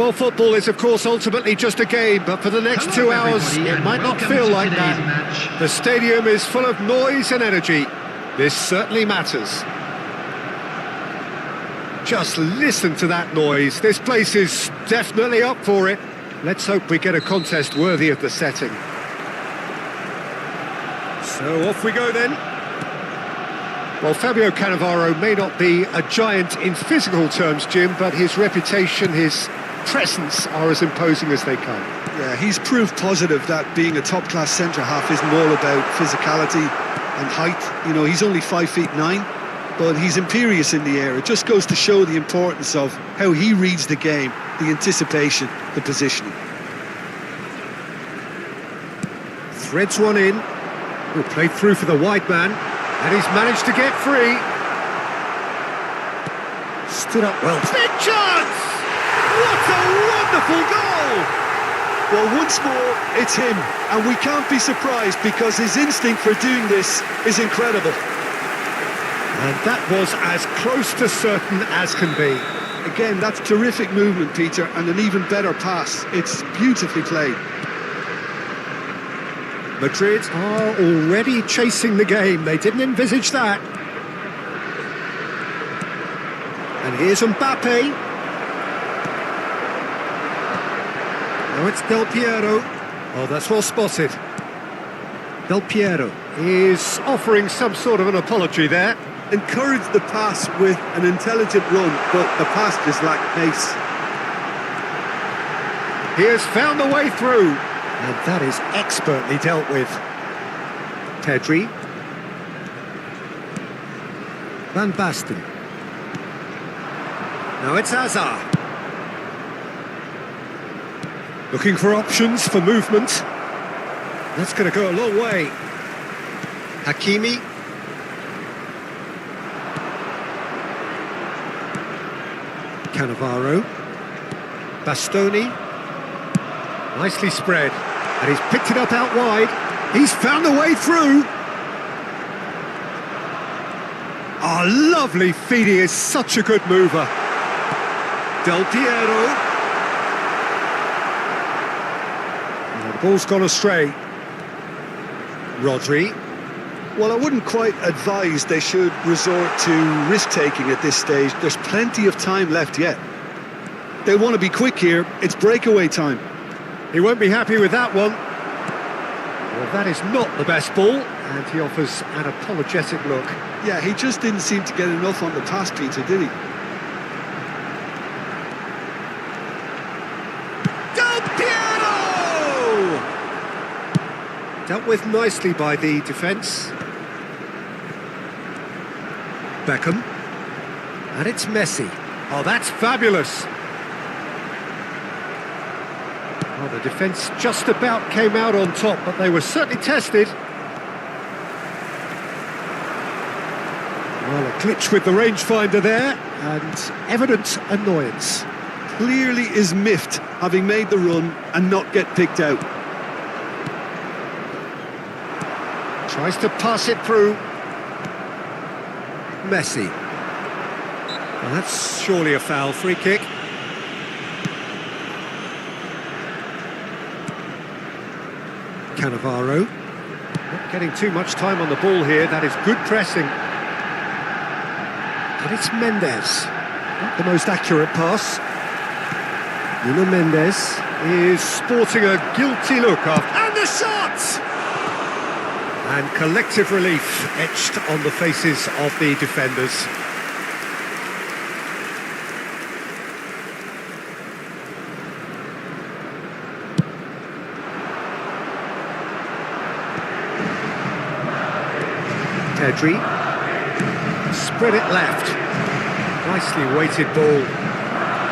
Well, football is, of course, ultimately just a game, but for the next Hello, 2 hours, everybody, it might not welcome feel to like today's that. match. The stadium is full of noise and energy. This certainly matters. Just listen to that noise. This place is definitely up for it. Let's hope we get a contest worthy of the setting. So off we go then. Well, Fabio Cannavaro may not be a giant in physical terms, Jim, but his reputation, his presence are as imposing as they come. Yeah, he's proof positive that being a top-class centre-half isn't all about physicality and height. You know, he's only 5'9", but he's imperious in the air. It just goes to show the importance of how he reads the game, the anticipation, the positioning. Threads one in. Will play through for the wide man, and he's managed to get free. Stood up well. Big chance! What a wonderful goal! Well, once more, it's him, and we can't be surprised because his instinct for doing this is incredible. And that was as close to certain as can be. Again, that's terrific movement, Peter, and an even better pass. It's beautifully played. Madrid are already chasing the game. They didn't envisage that. And here's Mbappe. Now it's Del Piero. Oh, that's well spotted. Del Piero is offering some sort of an apology there. Encouraged the pass with an intelligent run, but the pass just lacked pace. He has found a way through. And that is expertly dealt with. Pedri. Van Basten. Now it's Hazard. Looking for options for movement. That's going to go a long way. Hakimi. Cannavaro. Bastoni. Nicely spread. And he's picked it up out wide. He's found a way through. Oh, lovely feed. He is such a good mover. Del Piero. And the ball's gone astray. Rodri. Well, I wouldn't quite advise they should resort to risk-taking at this stage. There's plenty of time left yet. They want to be quick here. It's breakaway time. He won't be happy with that one. Well, that is not the best ball, and he offers an apologetic look. Yeah, he just didn't seem to get enough on the pass, Peter, did he? Del Piero! Dealt with nicely by the defence. Beckham. And it's Messi. Oh, that's fabulous. Well, the defence just about came out on top, but they were certainly tested. Well, a glitch with the rangefinder there, and evident annoyance. Clearly is miffed, having made the run and not get picked out. Tries to pass it through. Messi. Well, that's surely a foul. Free kick. Cannavaro. Not getting too much time on the ball here. That is good pressing. And it's Mendes. Not the most accurate pass. Nuno Mendes is sporting a guilty look after. And the shot! And collective relief etched on the faces of the defenders. Pedri, spread it left, nicely weighted ball,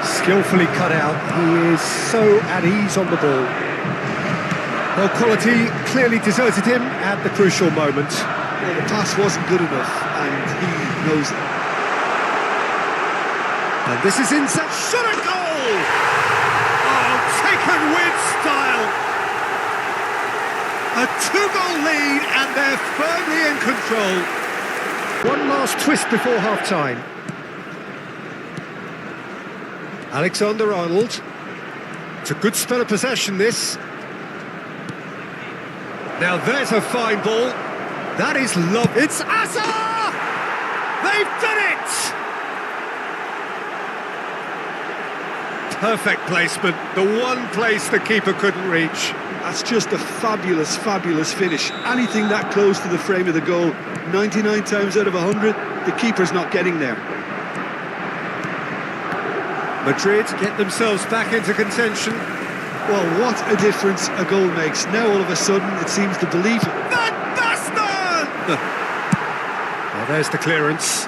skillfully cut out. He is so at ease on the ball. Well, quality clearly deserted him at the crucial moment. Well, the pass wasn't good enough, and he knows it. And this is inside, shot a goal! Oh, taken with style! A two-goal lead, and they're firmly in control. One last twist before half-time. Alexander-Arnold. It's a good spell of possession, this. Now there's a fine ball. That is love. It's Asa! They've done it! Perfect placement. The one place the keeper couldn't reach. That's just a fabulous, fabulous finish. Anything that close to the frame of the goal, 99 times out of 100, the keeper's not getting there. Madrid get themselves back into contention. Well, what a difference a goal makes. Now all of a sudden it seems to believe it. Van Basten! Well, there's the clearance.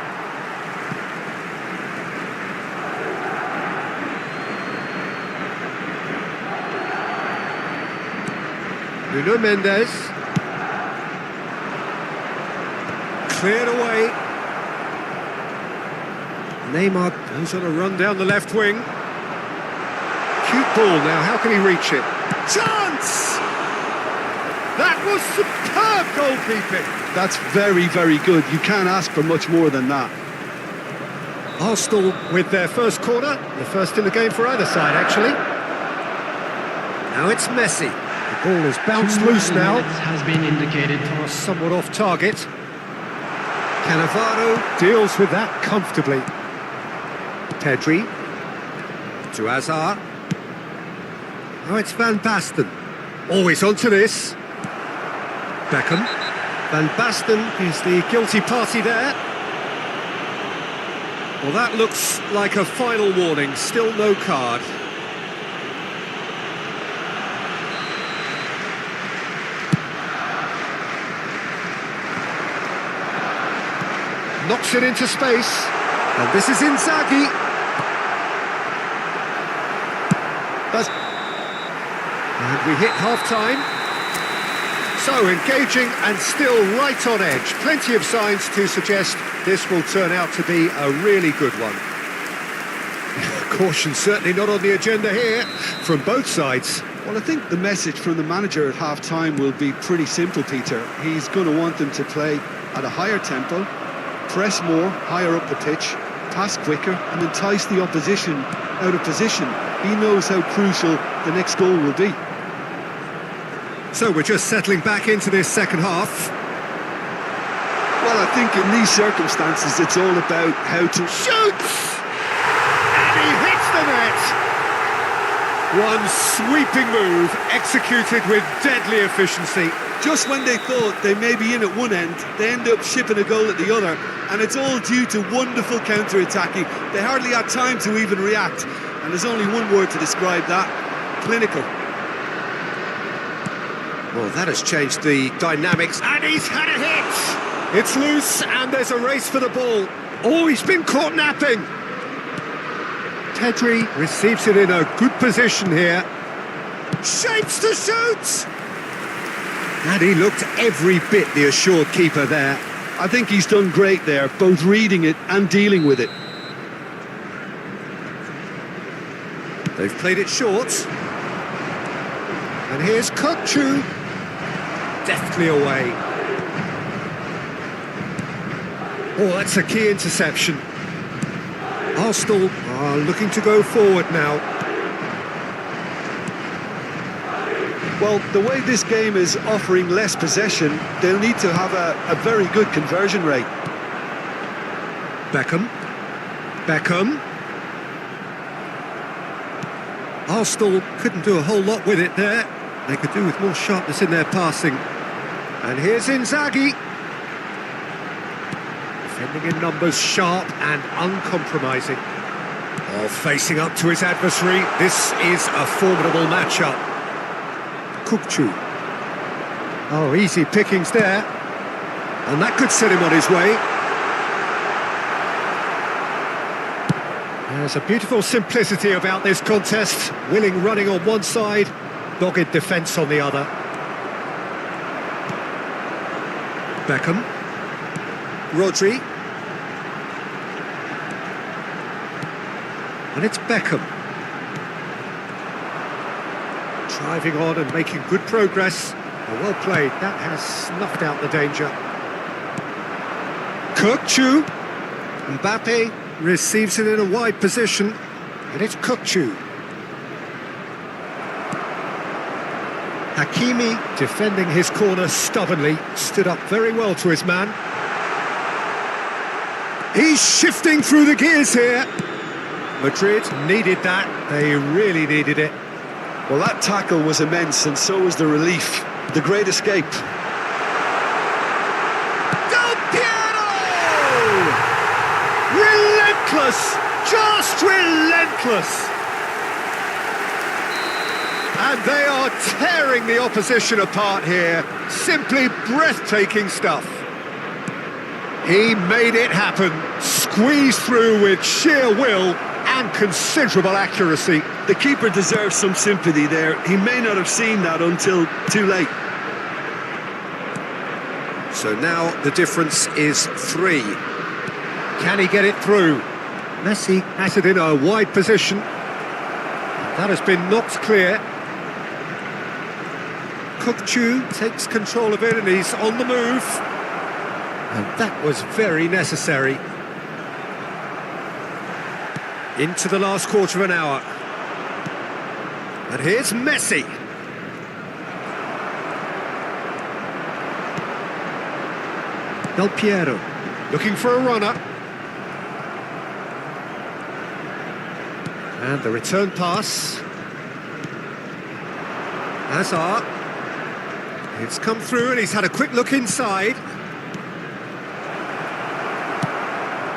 Nuno Mendes. Cleared away. Neymar goes on a run down the left wing. Cute ball now, how can he reach it? Chance! That was superb goalkeeping. That's very, very good. You can't ask for much more than that. Arsenal with their first corner, the first in the game for either side, actually. Now it's Messi. The ball is bounced loose now. Has been indicated. Pass somewhat off target. Cannavaro deals with that comfortably. Pedri to Hazard. Now it's Van Basten. Always onto this. Beckham. Van Basten is the guilty party there. Well, that looks like a final warning. Still no card. Knocks it into space. And this is Inzaghi. And we hit half-time. So engaging and still right on edge. Plenty of signs to suggest this will turn out to be a really good one. Caution certainly not on the agenda here from both sides. Well, I think the message from the manager at half-time will be pretty simple, Peter. He's going to want them to play at a higher tempo, press more, higher up the pitch, pass quicker and entice the opposition out of position. He knows how crucial the next goal will be. So we're just settling back into this second half. Well, I think in these circumstances it's all about how to Shoots! And he hits the net! One sweeping move executed with deadly efficiency. Just when they thought they may be in at one end, they end up shipping a goal at the other, and it's all due to wonderful counter-attacking. They hardly had time to even react, and there's only one word to describe that: clinical. Well, that has changed the dynamics, and he's had a hit! It's loose, and there's a race for the ball. Oh, he's been caught napping! Pedri receives it in a good position here. Shapes to shoot! And he looked every bit the assured keeper there. I think he's done great there, both reading it and dealing with it. They've played it short. And here's Kukçu. Deftly away. Oh, that's a key interception. Arsenal are looking to go forward now. Well, the way this game is offering less possession, they'll need to have a very good conversion rate. Beckham. Beckham. Arsenal couldn't do a whole lot with it there. They could do with more sharpness in their passing. And here's Inzaghi. Defending in numbers, sharp and uncompromising. Oh, facing up to his adversary. This is a formidable matchup. Kukçu. Oh, easy pickings there. And that could set him on his way. There's a beautiful simplicity about this contest. Willing running on one side, dogged defence on the other. Beckham. Rodri. And it's Beckham. Driving on and making good progress. Well played. That has snuffed out the danger. Kukçu. Mbappe receives it in a wide position. And it's Kukçu. Hakimi, defending his corner stubbornly, stood up very well to his man. He's shifting through the gears here. Madrid needed that, they really needed it. Well, that tackle was immense, and so was the relief. The great escape. Del Piero! Relentless! Just relentless! And they are tearing the opposition apart here. Simply breathtaking stuff. He made it happen, squeezed through with sheer will and considerable accuracy. The keeper deserves some sympathy there. He may not have seen that until too late. So now the difference is 3. Can he get it through? Messi has it in a wide position. That has been knocked clear. Kukçu takes control of it and he's on the move. And that was very necessary. Into the last quarter of an hour. And here's Messi. Del Piero, looking for a runner. And the return pass. Hazard. It's come through and he's had a quick look inside.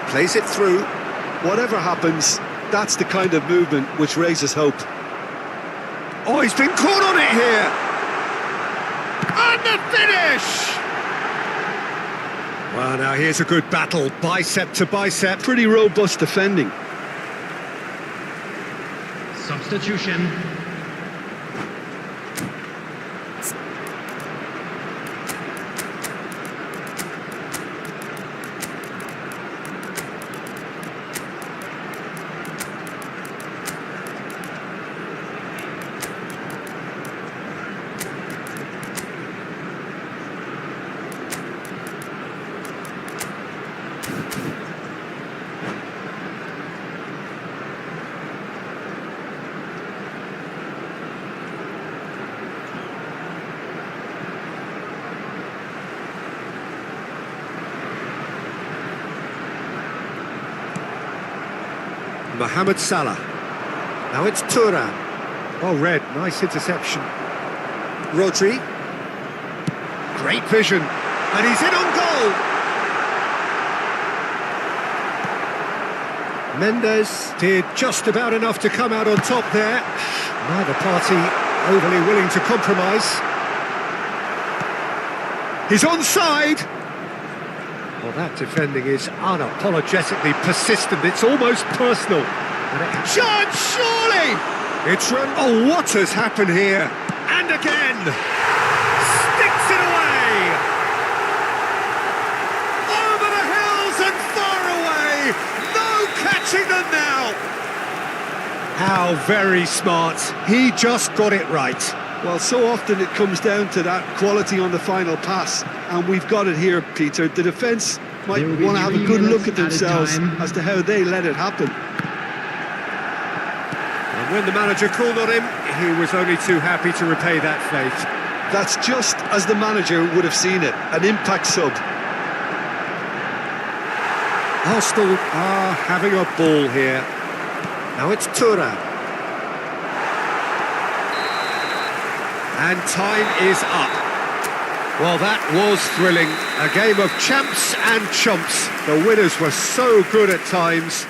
Plays it through. Whatever happens, that's the kind of movement which raises hope. Oh, he's been caught on it here! And the finish! Well, now here's a good battle, bicep to bicep. Pretty robust defending. Substitution. Mohamed Salah. Now it's Thuram. Oh, red, nice interception. Rodri. Great vision. And he's in on goal. Mendes did just about enough to come out on top there. Neither party overly willing to compromise. He's onside. Well, that defending is unapologetically persistent. It's almost personal. Chance, surely! It's run. Oh, what has happened here? And again! Sticks it away! Over the hills and far away! No catching them now! How very smart. He just got it right. Well, so often it comes down to that quality on the final pass, and we've got it here, Peter. The defence might want to have a good look at themselves as to how they let it happen. And when the manager called on him, he was only too happy to repay that faith. That's just as the manager would have seen it, an impact sub. Arsenal are having a ball here. Now it's Thuram. And time is up. Well, that was thrilling. A game of champs and chumps. The winners were so good at times.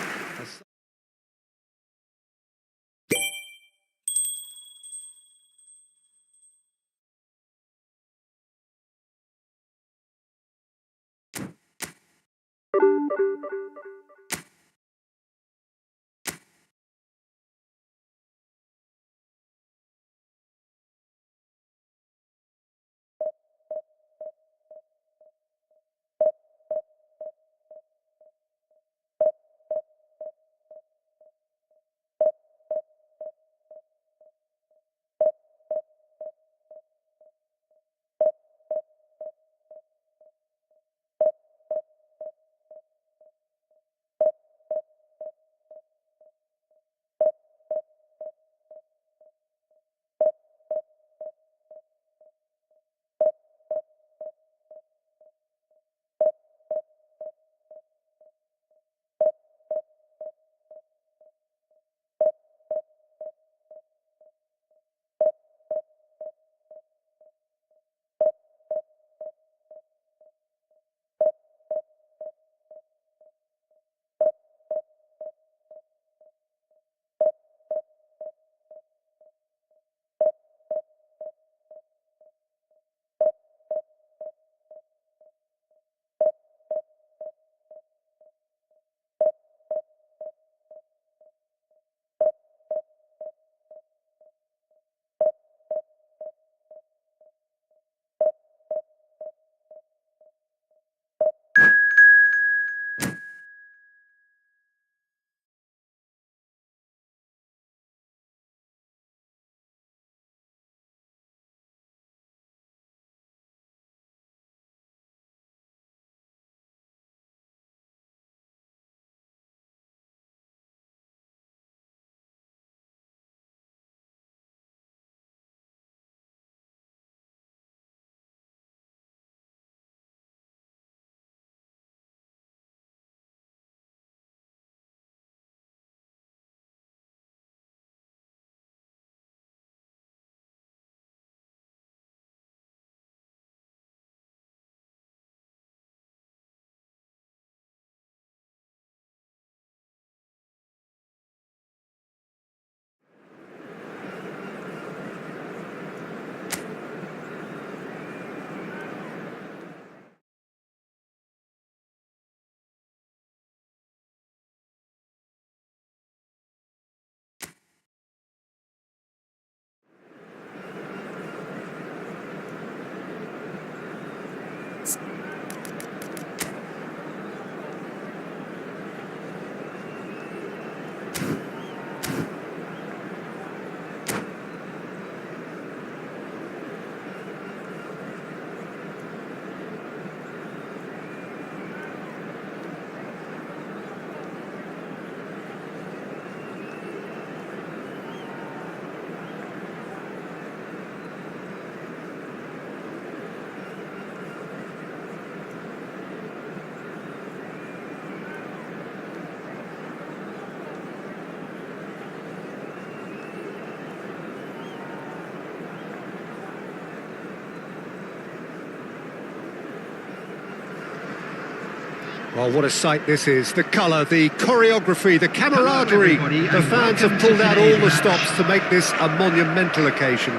Well, what a sight this is. The colour, the choreography, the camaraderie. Hello, everybody, The and fans have welcome pulled to out all today's the match. stops to make this a monumental occasion.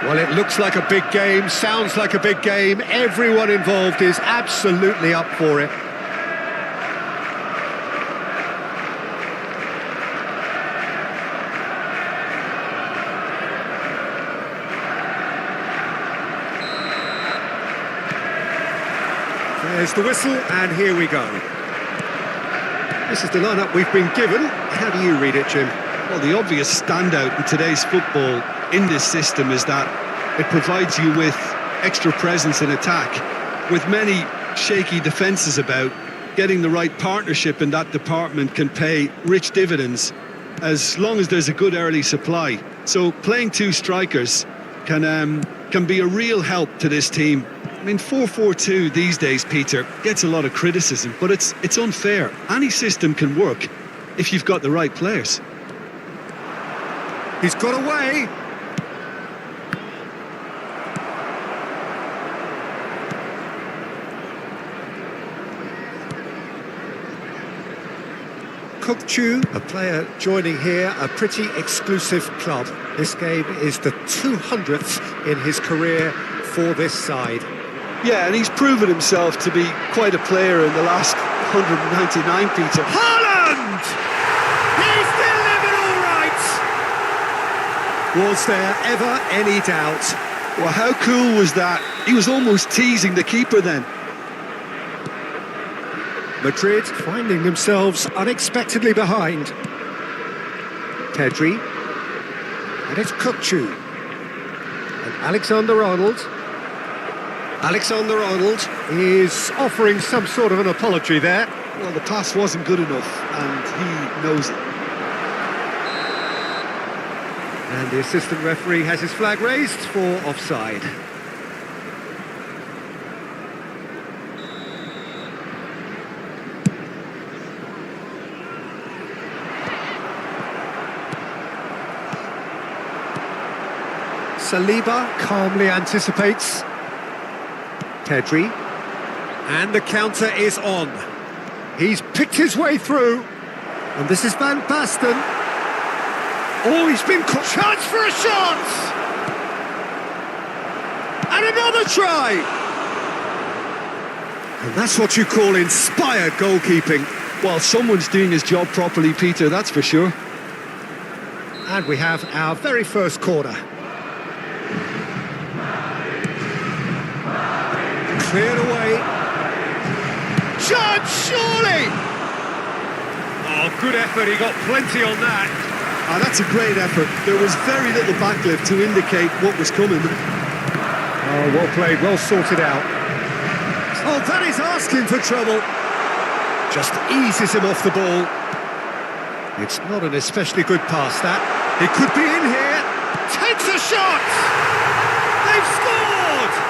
Well, it looks like a big game, sounds like a big game. Everyone involved is absolutely up for it. There's the whistle, and here we go. This is the lineup we've been given. How do you read it, Jim? Well, the obvious standout in today's football in this system is that it provides you with extra presence in attack. With many shaky defences about, getting the right partnership in that department can pay rich dividends as long as there's a good early supply. So playing two strikers can be a real help to this team. I mean, 4-4-2 these days, Peter, gets a lot of criticism, but it's unfair. Any system can work if you've got the right players. He's got away. Kukchu, a player joining here, a pretty exclusive club. This game is the 200th in his career for this side. Yeah, and he's proven himself to be quite a player in the last 199, Peter. Haaland! He's delivered all right! Was there ever any doubt? Well, how cool was that? He was almost teasing the keeper then. Madrid finding themselves unexpectedly behind. Pedri. And it's Kukchu. And Alexander-Arnold. Alexander-Arnold is offering some sort of an apology there. Well, the pass wasn't good enough, and he knows it. And the assistant referee has his flag raised for offside. Saliba calmly anticipates. Pedri. And the counter is on. He's picked his way through. And this is Van Basten. Oh, he's been caught. Chance for a shot! And another try! And that's what you call inspired goalkeeping. Well, someone's doing his job properly, Peter, that's for sure. And we have our very first corner. Cleared away. Chance, surely! Oh, good effort, he got plenty on that. Ah, that's a great effort. There was very little backlift to indicate what was coming. Oh, well played, well sorted out. Oh, that is asking for trouble. Just eases him off the ball. It's not an especially good pass, that. He could be in here. Takes a shot! They've scored!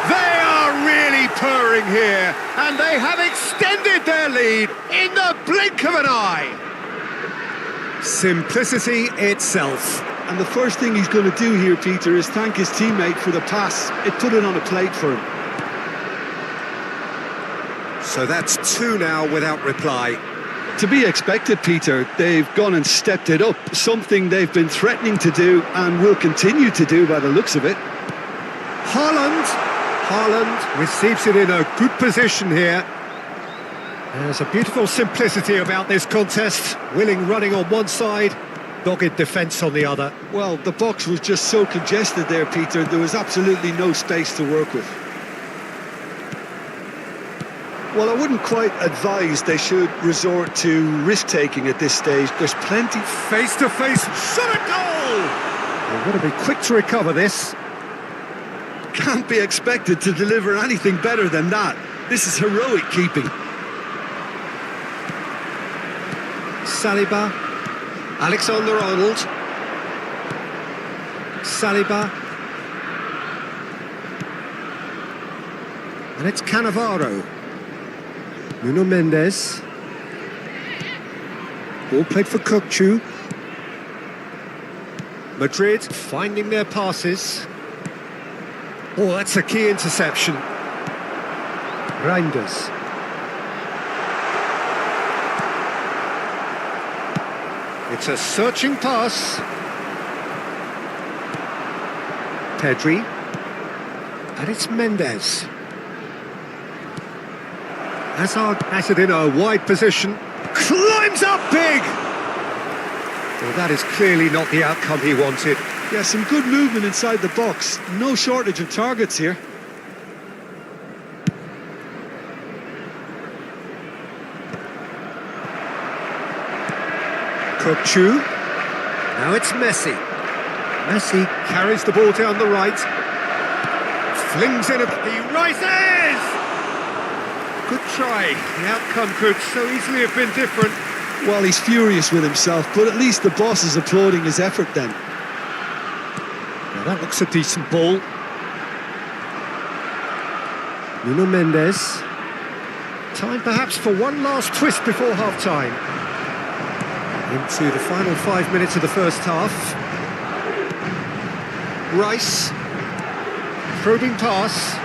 They are really purring here, and they have extended their lead in the blink of an eye. Simplicity itself. And the first thing he's going to do here, Peter, is thank his teammate for the pass. It put it on a plate for him. So that's two now without reply. To be expected, Peter. They've gone and stepped it up, something they've been threatening to do and will continue to do by the looks of it. Haaland receives it in a good position here. There's a beautiful simplicity about this contest. Willing running on one side, dogged defence on the other. Well, the box was just so congested there, Peter. There was absolutely no space to work with. Well, I wouldn't quite advise they should resort to risk-taking at this stage. There's plenty... Face-to-face, shot at goal! They've got to be quick to recover this. Can't be expected to deliver anything better than that. This is heroic keeping. Saliba. Alexander-Arnold. Saliba. And it's Cannavaro. Nuno Mendes. Ball played for Kukchu. Madrid finding their passes. Oh, that's a key interception. Reinders. It's a searching pass. Pedri. And it's Mendes. Hazard has it in a wide position. Climbs up big! Well, that is clearly not the outcome he wanted. Yeah, some good movement inside the box. No shortage of targets here. Kokchu. Now it's Messi. Messi carries the ball down the right. Flings in he rises! Good try. The outcome could so easily have been different. Well, he's furious with himself, but at least the boss is applauding his effort then. Now that looks a decent ball. Nuno Mendes. Time perhaps for one last twist before half-time. Into the final 5 minutes of the first half. Rice. Probing pass.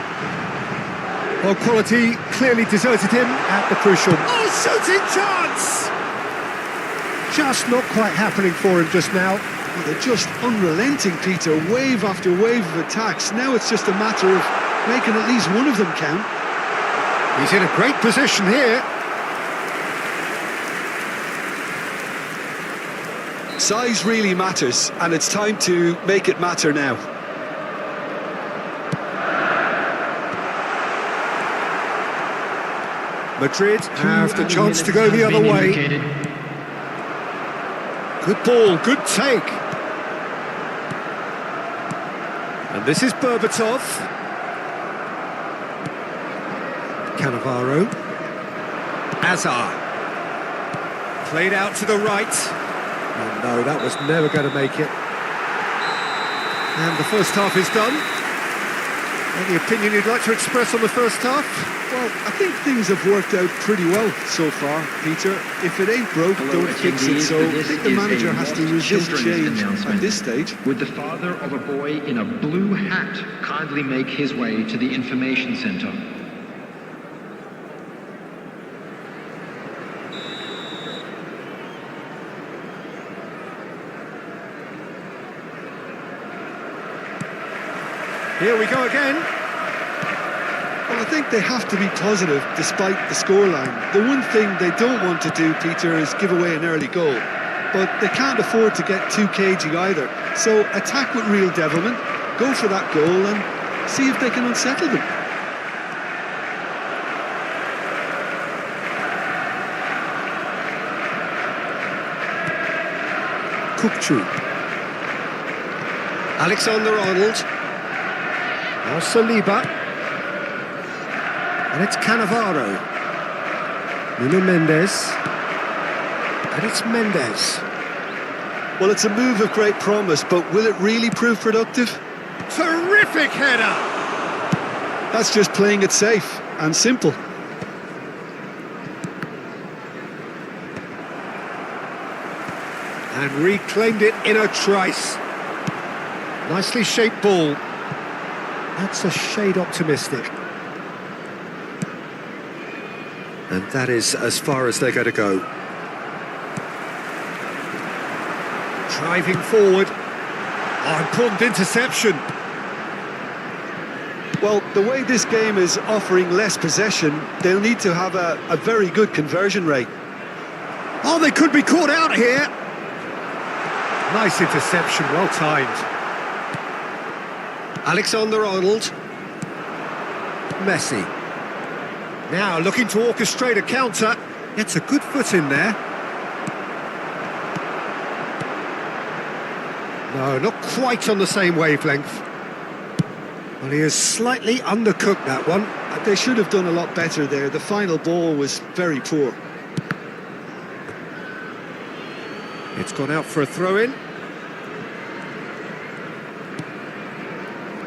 Well, quality clearly deserted him at the crucial... Oh, shooting chance! Just not quite happening for him just now. They're just unrelenting, Peter. Wave after wave of attacks. Now it's just a matter of making at least one of them count. He's in a great position here. Size really matters, and it's time to make it matter now. Madrid have the chance to go the other way. Good ball, good take. And this is Berbatov. Cannavaro. Azar. Played out to the right. Oh no, that was never going to make it. And the first half is done. Any opinion you'd like to express on the first half? Well, I think things have worked out pretty well so far, Peter. If it ain't broke, don't fix it. So I think the manager has to resume change at this stage. Would the father of a boy in a blue hat kindly make his way to the information centre? Here we go again. Well, I think they have to be positive despite the scoreline. The one thing they don't want to do, Peter, is give away an early goal. But they can't afford to get too cagey either. So attack with real devilment, go for that goal and see if they can unsettle them. Kokchu. Alexander-Arnold. Now Saliba. And it's Cannavaro. Nuno Mendes. And it's Mendes. Well, it's a move of great promise, but will it really prove productive? Terrific header! That's just playing it safe and simple. And reclaimed it in a trice. Nicely shaped ball. That's a shade optimistic. And that is as far as they're going to go. Driving forward. Oh, important interception. Well, the way this game is offering less possession, they'll need to have a very good conversion rate. Oh, they could be caught out here. Nice interception, well timed. Alexander-Arnold. Messi. Now looking to orchestrate a counter. Gets a good foot in there. No, not quite on the same wavelength. Well, he has slightly undercooked that one. They should have done a lot better there. The final ball was very poor. It's gone out for a throw-in.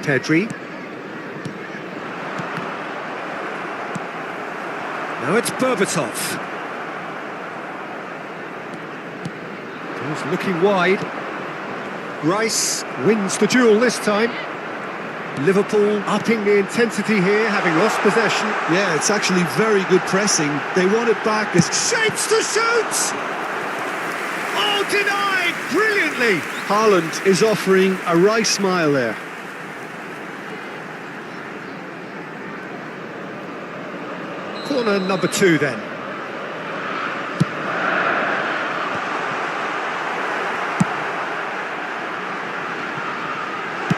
Pedri. Now it's Berbatov. He's looking wide. Rice wins the duel this time. Liverpool upping the intensity here, having lost possession. Yeah, it's actually very good pressing. They want it back. Shapes to shoot! Oh, denied! Brilliantly! Haaland is offering a wry smile there. Corner number 2 then.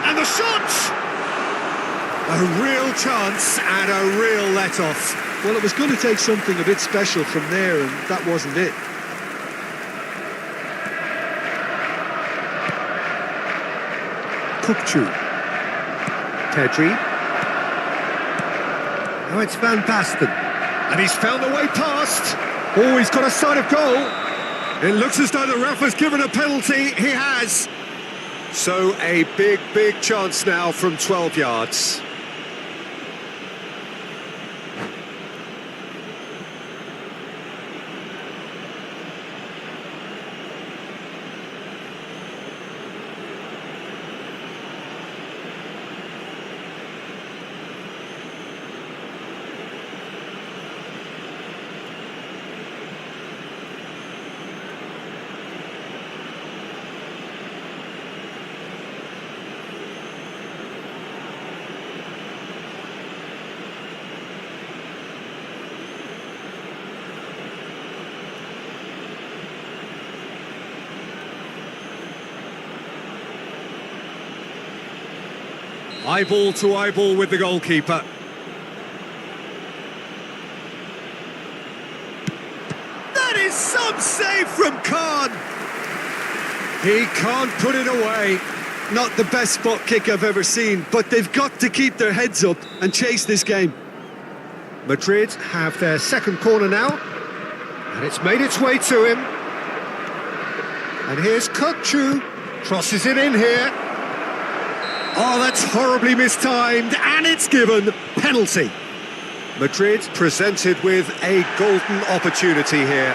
And the shot! A real chance and a real let-off. Well, it was going to take something a bit special from there, and that wasn't it. Kukçu. Pedri. Now it's Van Basten. And he's found the way past. Oh, he's got a sight of goal. It looks as though the ref has given a penalty. He has. So a big chance now from 12 yards. Eyeball to eyeball with the goalkeeper. That is some save from Khan. He can't put it away. Not the best spot kick I've ever seen, but they've got to keep their heads up and chase this game. Madrid have their second corner now, and it's made its way to him. And here's Kukçu, crosses it in here. Oh, that's horribly mistimed, and it's given penalty. Madrid presented with a golden opportunity here.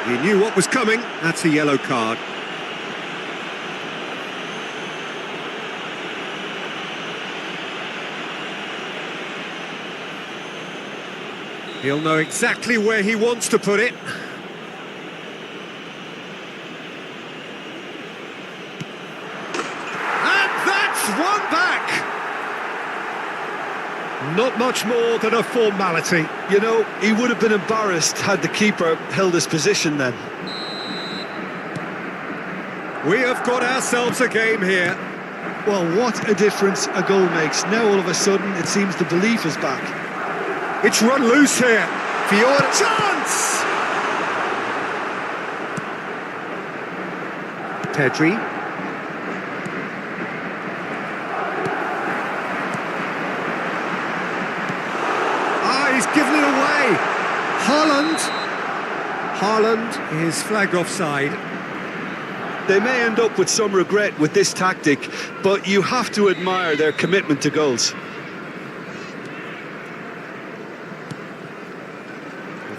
He knew what was coming. That's a yellow card. He'll know exactly where he wants to put it. One back! Not much more than a formality. You know, he would have been embarrassed had the keeper held his position then. We have got ourselves a game here. Well, what a difference a goal makes. Now all of a sudden it seems the belief is back. It's run loose here. Fiora, chance! Pedri. He's given it away. Haaland is flagged offside. They may end up with some regret with this tactic, but you have to admire their commitment to goals. Well,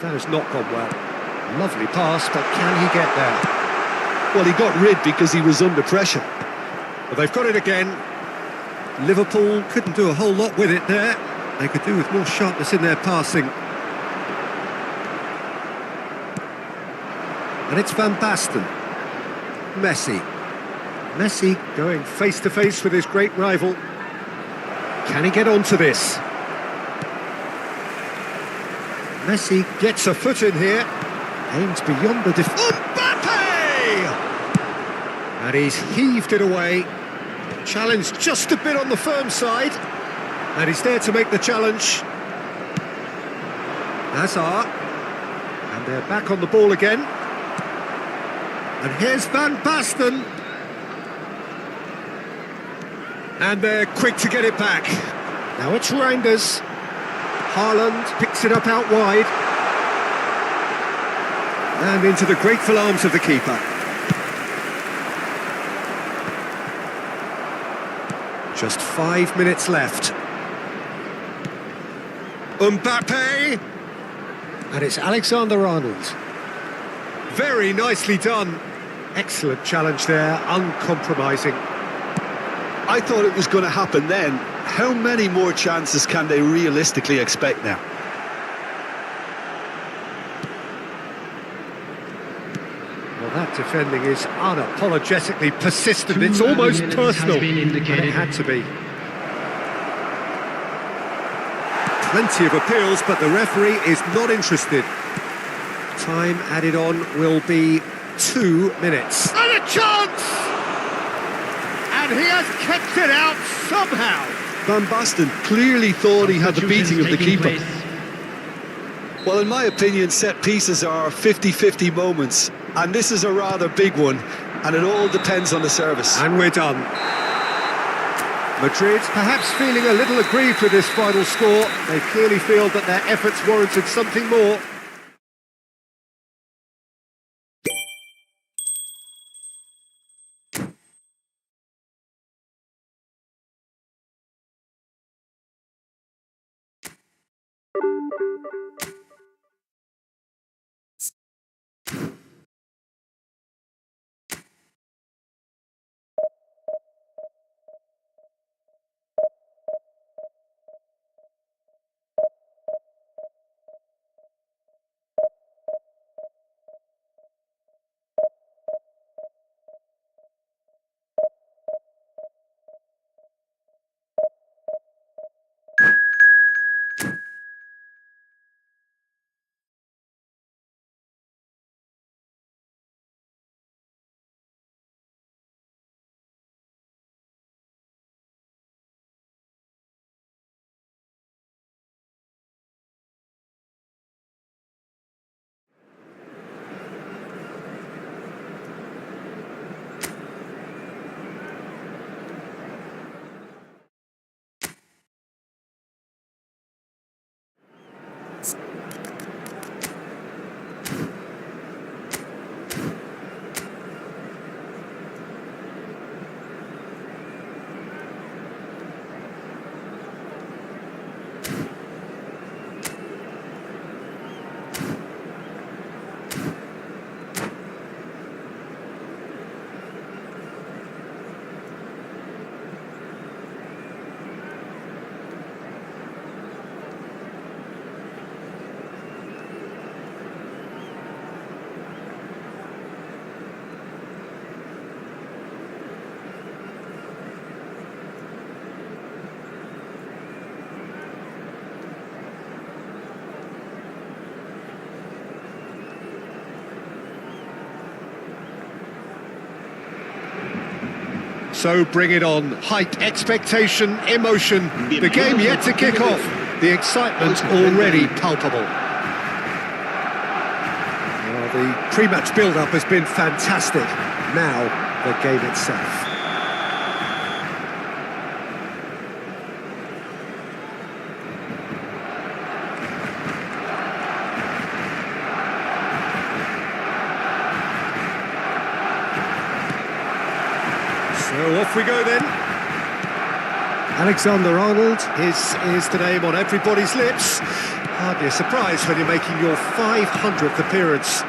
that has not gone well. Lovely pass, but can he get there? Well, he got rid because he was under pressure. Well, they've got it again. Liverpool couldn't do a whole lot with it there. They could do with more sharpness in their passing. And it's Van Basten. Messi going face-to-face with his great rival. Can he get onto this? Messi gets a foot in here. Aims beyond the Mbappe! And he's heaved it away. Challenged just a bit on the firm side. And he's there to make the challenge. Hazard. And they're back on the ball again. And here's Van Basten. And they're quick to get it back. Now it's Reinders. Haaland picks it up out wide. And into the grateful arms of the keeper. Just 5 minutes left. Mbappe! And it's Alexander-Arnold. Very nicely done. Excellent challenge there, uncompromising. I thought it was going to happen then. How many more chances can they realistically expect now? Well, that defending is unapologetically persistent. It's almost personal, and it had to be. Plenty of appeals, but the referee is not interested. Time added on will be 2 minutes. And a chance! And he has kept it out somehow. Van Basten clearly thought he had the beating of the keeper. Well, in my opinion, set pieces are 50-50 moments, and this is a rather big one, and it all depends on the service. And we're done. Madrid perhaps feeling a little aggrieved with this final score. They clearly feel that their efforts warranted something more. So bring it on. Hype, expectation, emotion. The game yet to kick off. The excitement already palpable. Well, the pre-match build-up has been fantastic. Now, the game itself. So off we go then. Alexander-Arnold, his is the name on everybody's lips. Hardly a surprise when you're making your 500th appearance.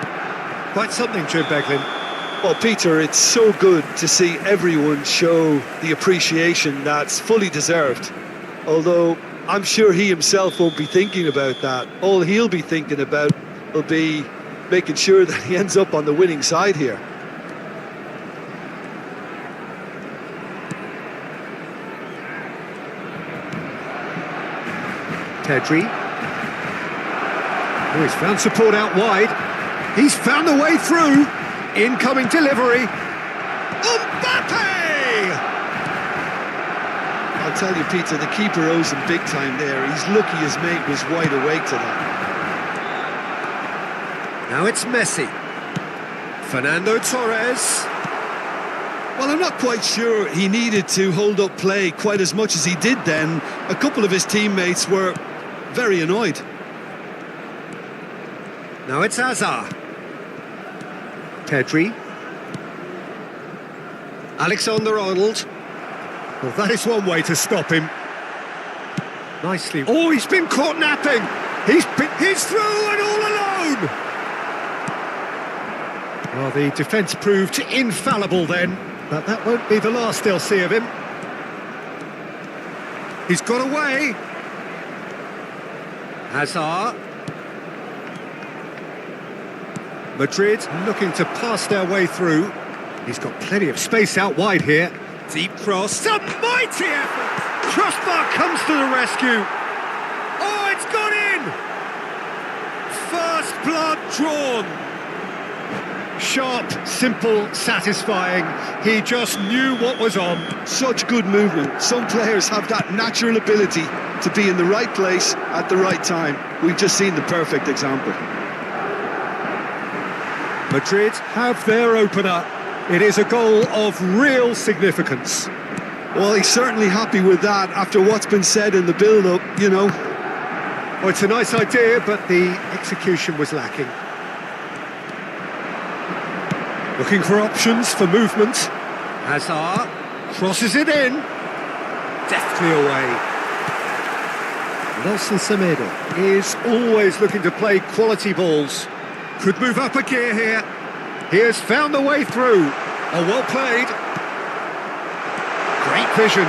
Quite something, Jim Beglin. Well, Peter, it's so good to see everyone show the appreciation that's fully deserved. Although I'm sure he himself won't be thinking about that. All he'll be thinking about will be making sure that he ends up on the winning side here. Pedri. Oh, he's found support out wide. He's found the way through. Incoming delivery. Mbappe! I'll tell you, Peter, the keeper owes him big time there. He's lucky his mate was wide awake to that. Now it's Messi. Fernando Torres. Well, I'm not quite sure he needed to hold up play quite as much as he did then. A couple of his teammates were very annoyed. Now it's Hazard. Pedri. Alexander-Arnold. Well, that is one way to stop him. Nicely. Oh, he's been caught napping. He's through and all alone. Well, the defence proved infallible then, but that won't be the last they'll see of him. He's got away. Hazard. Madrid looking to pass their way through. He's got plenty of space out wide here. Deep cross. A mighty effort. Crossbar comes to the rescue. Oh, it's gone in. First blood drawn. Sharp, simple, satisfying. He just knew what was on. Such good movement. Some players have that natural ability to be in the right place at the right time. We've just seen the perfect example. Madrid have their opener. It is a goal of real significance. Well, he's certainly happy with that after what's been said in the build-up, you know. Well, it's a nice idea, but the execution was lacking. Looking for options for movement. Hazard crosses it in. Deftly away. Nelson Semedo is always looking to play quality balls. Could move up a gear here. He has found the way through. Oh, well played. Great vision.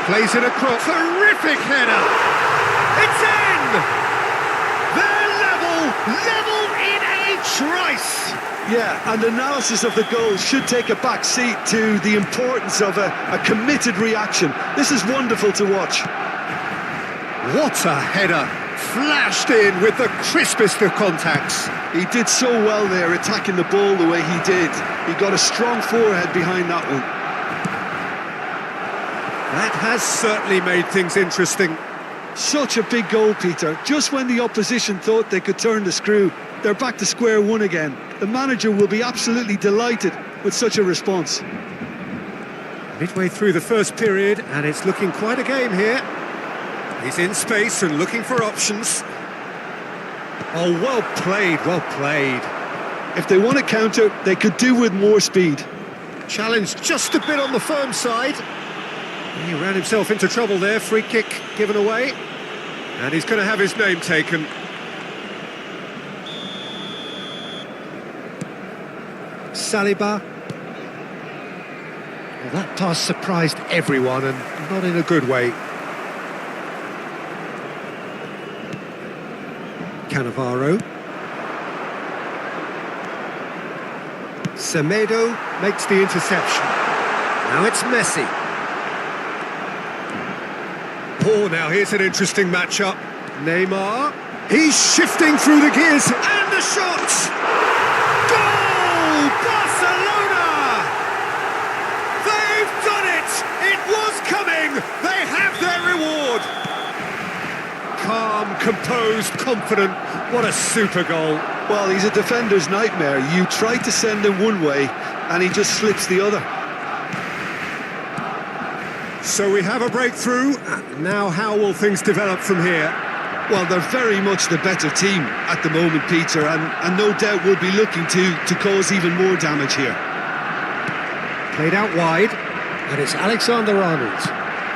Plays it across. Terrific header. It's in! They're level in a trice. Yeah, and analysis of the goal should take a back seat to the importance of a committed reaction. This is wonderful to watch. What a header! Flashed in with the crispest of contacts. He did so well there, attacking the ball the way he did. He got a strong forehead behind that one. That has certainly made things interesting. Such a big goal, Peter. Just when the opposition thought they could turn the screw, they're back to square one again. The manager will be absolutely delighted with such a response. Midway through the first period, and it's looking quite a game here. He's in space and looking for options. Oh, well played, well played. If they want to counter, they could do with more speed. Challenged just a bit on the firm side. He ran himself into trouble there, free kick given away. And he's going to have his name taken. Saliba. Well, that pass surprised everyone and not in a good way. Cannavaro. Semedo makes the interception. Now it's Messi. Oh, now here's an interesting matchup. Neymar. He's shifting through the gears and the shot! Goal! Barcelona! They've done it! It was coming! They have their reward! Calm, composed, confident. What a super goal. Well, he's a defender's nightmare. You try to send him one way and he just slips the other. So we have a breakthrough. Now how will things develop from here? Well, they're very much the better team at the moment, Peter, and no doubt will be looking to cause even more damage here. Played out wide, and it's Alexander-Arnold.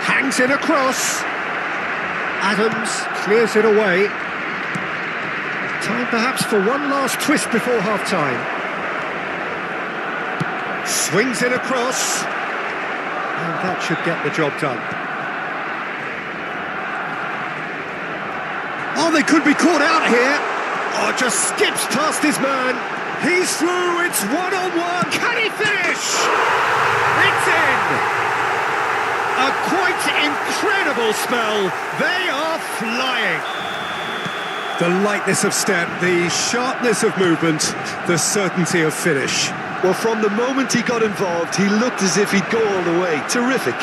Hangs it across. Adams clears it away. Time perhaps for one last twist before half-time. Swings it across. And that should get the job done. Oh, they could be caught out here. Oh, just skips past his man. He's through, it's one-on-one. Can he finish? It's in. A quite incredible spell. They are flying. The lightness of step, the sharpness of movement, the certainty of finish. Well, from the moment he got involved, he looked as if he'd go all the way. Terrific.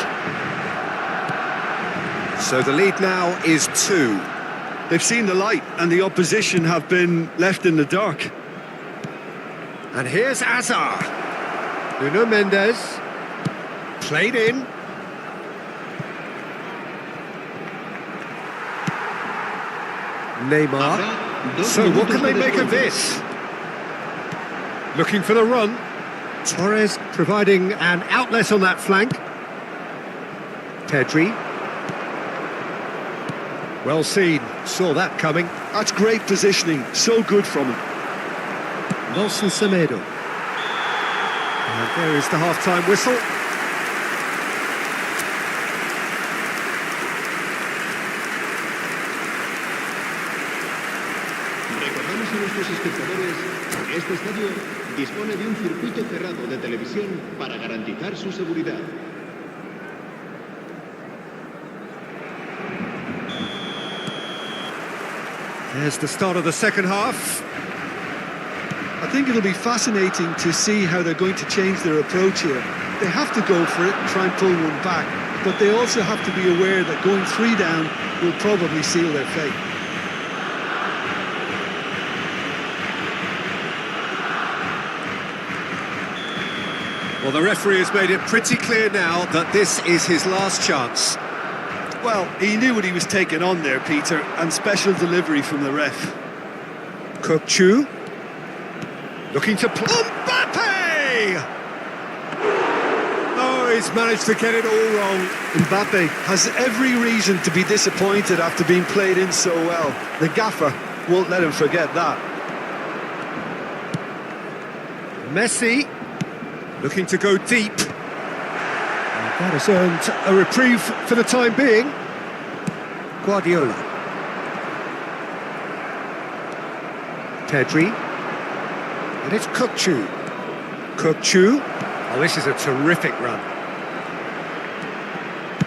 So the lead now is 2. They've seen the light, and the opposition have been left in the dark. And here's Hazard. Nuno Mendes. Played in. Neymar. So what can they make of this? Looking for the run. Torres providing an outlet on that flank. Pedri. Well seen. Saw that coming. That's great positioning. So good from him. Nelson Semedo. And there is the half-time whistle. a nuestros espectadores, este estadio dispone de un circuito cerrado de televisión para garantizar su seguridad. There's the start of the second half. I think it'll be fascinating to see how they're going to change their approach here. They have to go for it and try and pull one back, but they also have to be aware that going 3 down will probably seal their fate. Well, the referee has made it pretty clear now that this is his last chance. Well, he knew what he was taking on there, Peter, and special delivery from the ref. Kokchu. Looking to play. Mbappe! Oh, he's managed to get it all wrong. Mbappe has every reason to be disappointed after being played in so well. The gaffer won't let him forget that. Messi. Looking to go deep. That has earned a reprieve for the time being. Guardiola. Pedri. And it's Kokchu. Kokchu. Oh, this is a terrific run.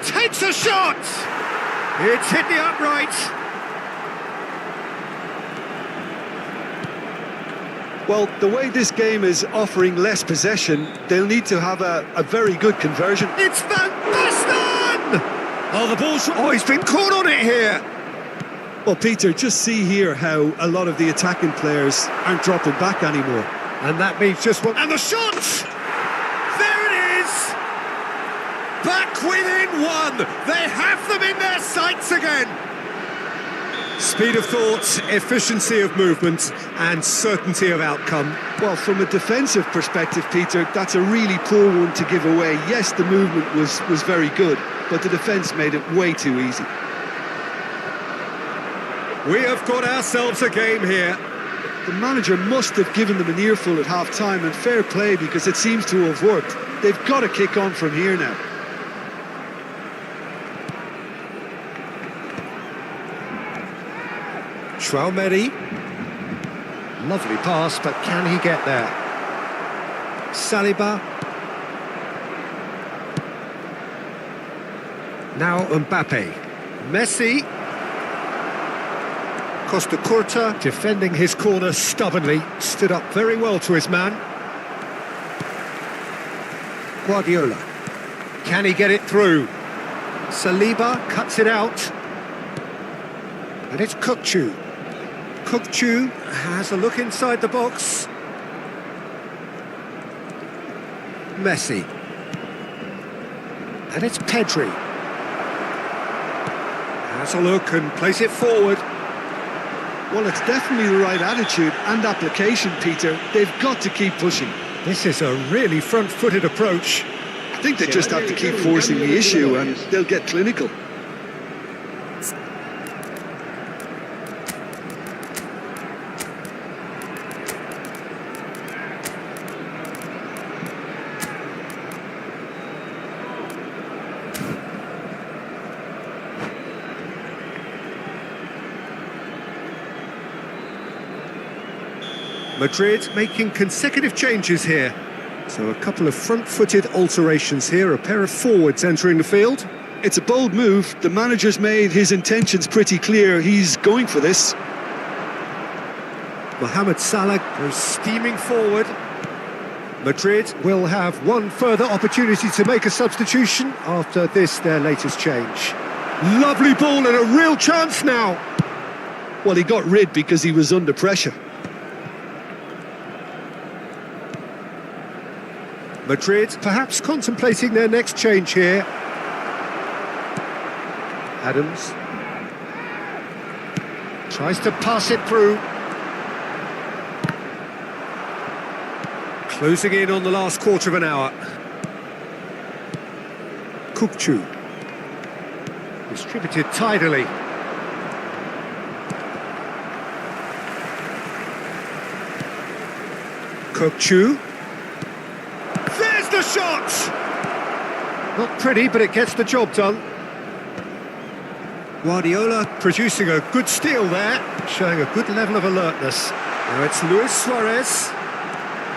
Takes a shot! It's hit the upright. Well, the way this game is offering less possession, they'll need to have a very good conversion. It's Van Basten! Oh, the ball's... Oh, he's been caught on it here. Well, Peter, just see here how a lot of the attacking players aren't dropping back anymore. And that means just one... And the shot! There it is! Back within one! They have them in their sights again! Speed of thought, efficiency of movement, and certainty of outcome. Well, from a defensive perspective, Peter, that's a really poor one to give away. Yes, the movement was very good, but the defence made it way too easy. We have got ourselves a game here. The manager must have given them an earful at half-time, and fair play because it seems to have worked. They've got to kick on from here now. Traumeri. Lovely pass, but can he get there? Saliba. Now Mbappe. Messi. Costa Curta, defending his corner stubbornly, stood up very well to his man. Guardiola. Can he get it through? Saliba cuts it out. And it's Kokchu. Kokchu has a look inside the box. Messi. And it's Pedri. Has a look and plays it forward. Well, it's definitely the right attitude and application, Peter. They've got to keep pushing. This is a really front-footed approach. I think they just have to keep forcing the issue and they'll get clinical. Madrid making consecutive changes here. So a couple of front-footed alterations here, a pair of forwards entering the field. It's a bold move. The manager's made his intentions pretty clear. He's going for this. Mohamed Salah goes steaming forward. Madrid will have one further opportunity to make a substitution after this, their latest change. Lovely ball and a real chance now. Well, he got rid because he was under pressure. Madrid perhaps contemplating their next change here. Adams tries to pass it through. Closing in on the last quarter of an hour. Kokchu distributed tidily. Kokchu. There's the shot! Not pretty, but it gets the job done. Guardiola producing a good steal there, showing a good level of alertness. Now it's Luis Suarez.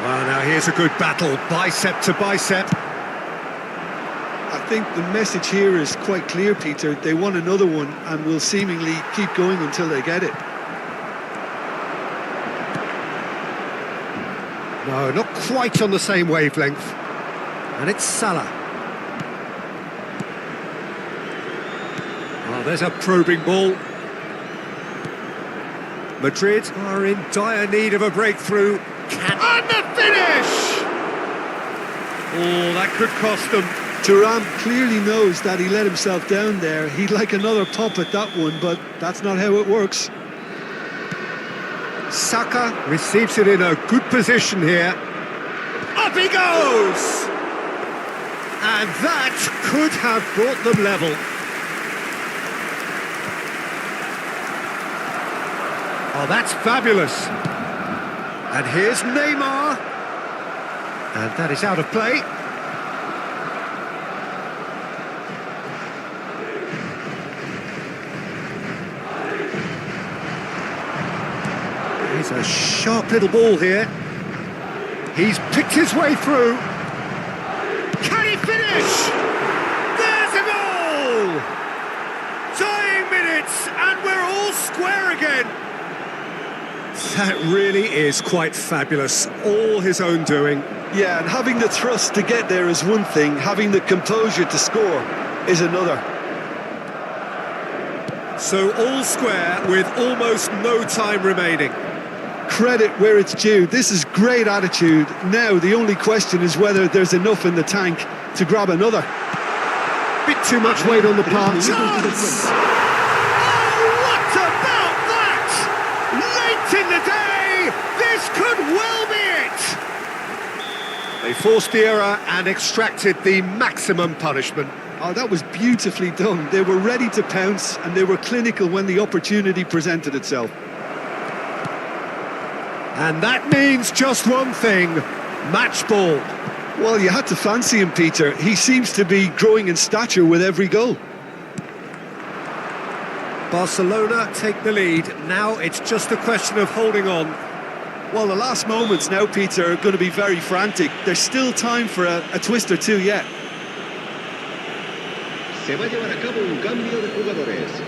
Well, now here's a good battle, bicep to bicep. I think the message here is quite clear, Peter. They want another one and will seemingly keep going until they get it. No, not quite on the same wavelength. And it's Salah. Oh, there's a probing ball. Madrid are in dire need of a breakthrough. And the finish! Oh, that could cost them. Thuram clearly knows that he let himself down there. He'd like another pop at that one, but that's not how it works. Saka receives it in a good position here. Up he goes! And that could have brought them level. Oh, that's fabulous. And here's Neymar. And that is out of play. Here's a sharp little ball here. He's picked his way through. Can he finish? There's a goal! Dying minutes, and we're all square again. That really is quite fabulous. All his own doing. Yeah, and having the thrust to get there is one thing. Having the composure to score is another. So all square with almost no time remaining. Credit where it's due. This is great attitude. Now the only question is whether there's enough in the tank to grab another. Bit too much weight on the pass. Chance! Oh, what about that? Late in the day, this could well be it. They forced the error and extracted the maximum punishment. Oh, that was beautifully done. They were ready to pounce and they were clinical when the opportunity presented itself. And that means just one thing, match ball. Well, you had to fancy him, Peter. He seems to be growing in stature with every goal. Barcelona take the lead. Now it's just a question of holding on. Well, the last moments now, Peter, are going to be very frantic. There's still time for a twist or two yet. Se va a llevar a cabo un cambio de jugadores.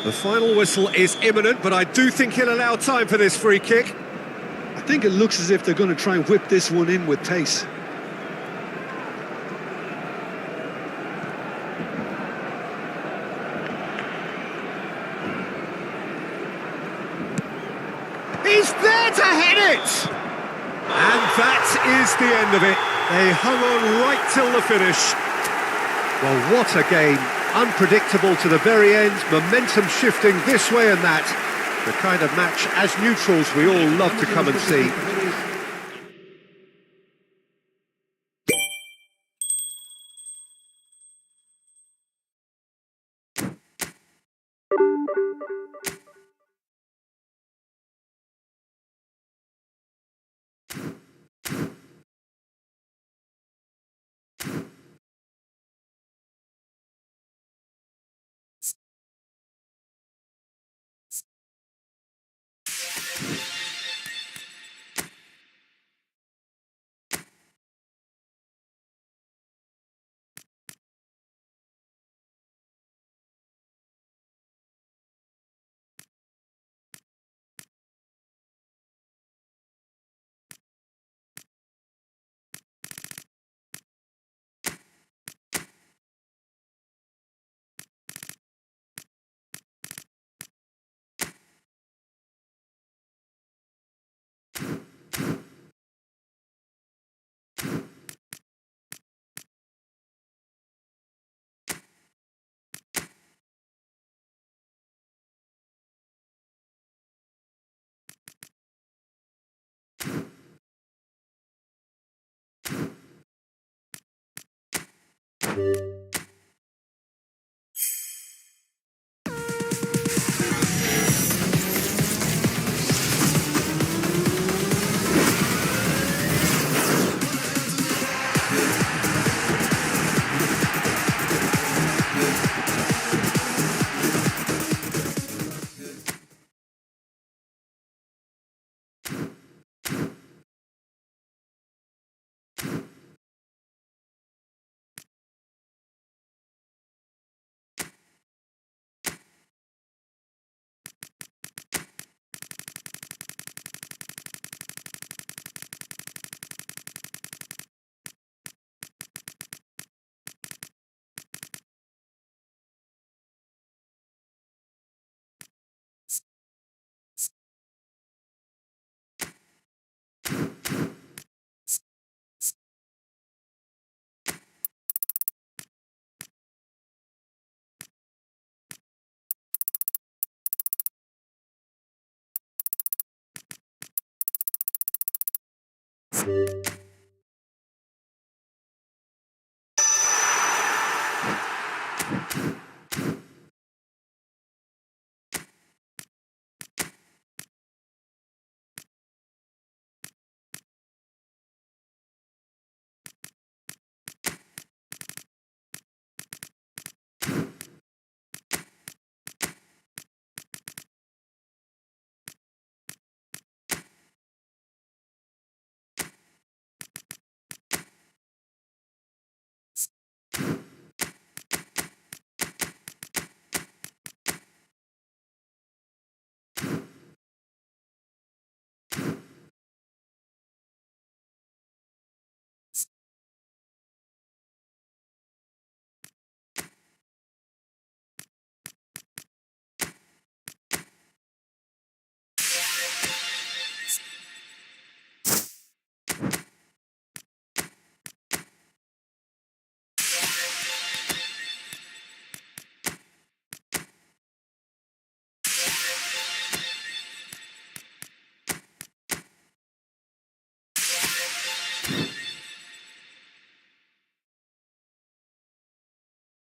The final whistle is imminent, but I do think he'll allow time for this free kick. I think it looks as if they're going to try and whip this one in with pace. He's there to head it! And that is the end of it. They hung on right till the finish. Well, what a game. Unpredictable to the very end, momentum shifting this way and that. The kind of match, as neutrals, we all love to come and see.